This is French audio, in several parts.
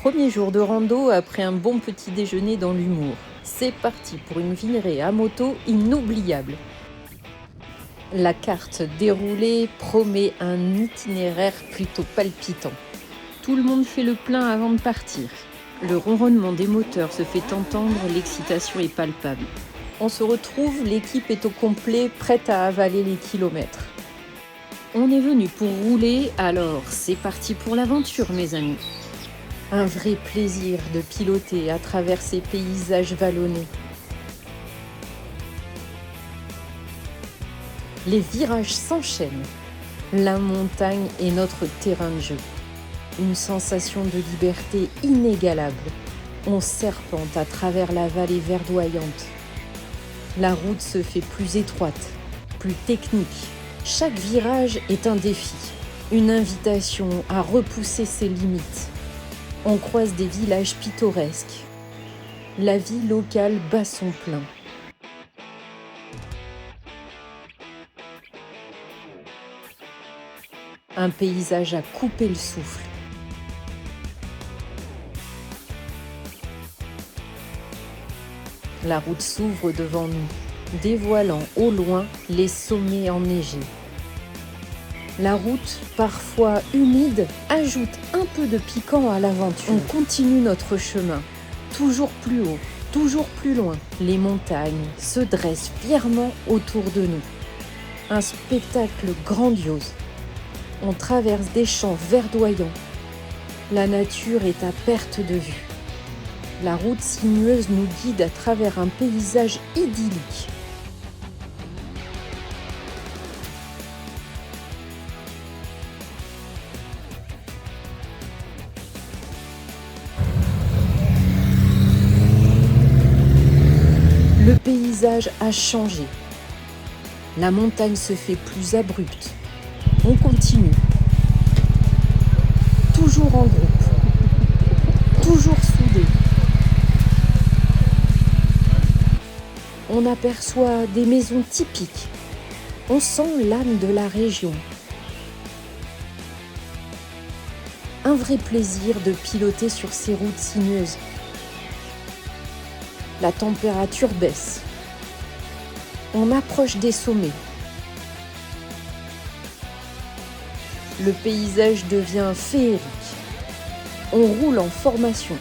Premier jour de rando après un bon petit déjeuner dans l'humour. C'est parti pour une virée à moto inoubliable. La carte déroulée promet un itinéraire plutôt palpitant. Tout le monde fait le plein avant de partir. Le ronronnement des moteurs se fait entendre, l'excitation est palpable. On se retrouve, l'équipe est au complet, prête à avaler les kilomètres. On est venu pour rouler, alors c'est parti pour l'aventure, mes amis. Un vrai plaisir de piloter à travers ces paysages vallonnés. Les virages s'enchaînent. La montagne est notre terrain de jeu. Une sensation de liberté inégalable. On serpente à travers la vallée verdoyante. La route se fait plus étroite, plus technique. Chaque virage est un défi, une invitation à repousser ses limites. On croise des villages pittoresques. La vie locale bat son plein. Un paysage à couper le souffle. La route s'ouvre devant nous, dévoilant au loin les sommets enneigés. La route, parfois humide, ajoute un peu de piquant à l'aventure. On continue notre chemin, toujours plus haut, toujours plus loin. Les montagnes se dressent fièrement autour de nous. Un spectacle grandiose. On traverse des champs verdoyants. La nature est à perte de vue. La route sinueuse nous guide à travers un paysage idyllique. Le paysage a changé. La montagne se fait plus abrupte. On continue. Toujours en groupe. Toujours soudés. On aperçoit des maisons typiques. On sent l'âme de la région. Un vrai plaisir de piloter sur ces routes sinueuses. La température baisse. On approche des sommets. Le paysage devient féerique. On roule en formation.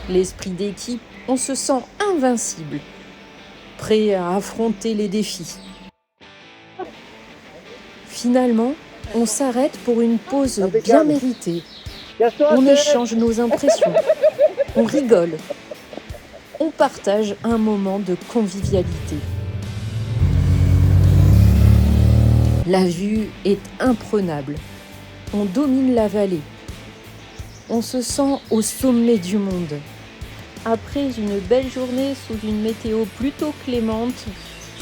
L'esprit d'équipe, on se sent invincible. Prêt à affronter les défis. Finalement, on s'arrête pour une pause bien méritée. On échange nos impressions. On rigole. On partage un moment de convivialité. La vue est imprenable. On domine la vallée. On se sent au sommet du monde. Après une belle journée sous une météo plutôt clémente,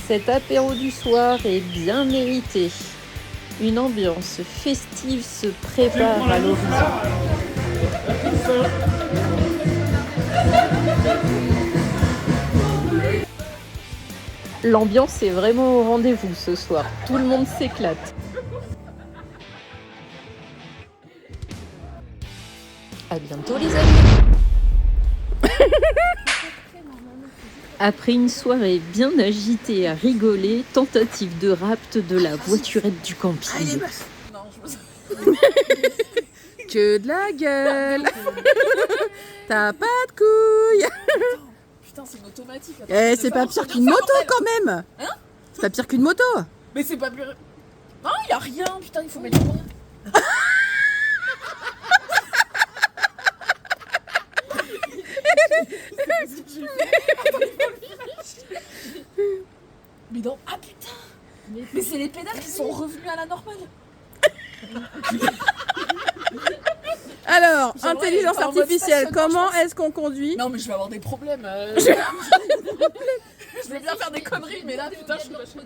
cet apéro du soir est bien mérité. Une ambiance festive se prépare à l'horizon. L'ambiance est vraiment au rendez-vous ce soir. Tout le monde s'éclate. À bientôt les amis. Après une soirée bien agitée à rigoler, tentative de rapt de la voiturette du camping. Que de la gueule. T'as pas de couilles. Putain, c'est une automatique. Eh, c'est pas pire qu'une moto quand même. Hein? C'est pas pire qu'une moto. Mais c'est pas plus... Non, y a rien, putain, il faut mettre le point. Mais non, ah putain. Mais c'est les pédales qui sont revenues à la normale. Alors, J'aimerais intelligence être en mode artificielle, stationnement, comment je pense. est-ce qu'on conduit? Non, mais je vais avoir des problèmes. Je vais bien faire des conneries, mais là, putain, je suis vachement...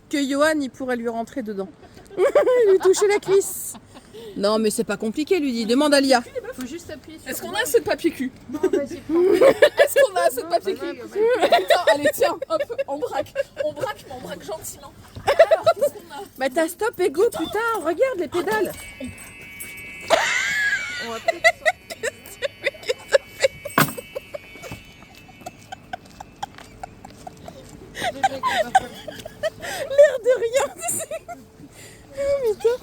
Que Johan, il pourrait lui rentrer dedans. Lui toucher la cuisse. Non, mais c'est pas compliqué, lui dit. Demande à Lia. Faut juste appuyer sur. Est-ce qu'on a assez de papier cul? Non, vas-y, prends. Est-ce qu'on a assez de papier cul? Vas-y. Putain, allez, tiens, hop, on braque. On braque, mais on braque gentiment. Alors, qu'est-ce qu'on a? Bah t'as stop et go, putain, regarde les pédales. On va peut-être. L'air de rien. Oh putain.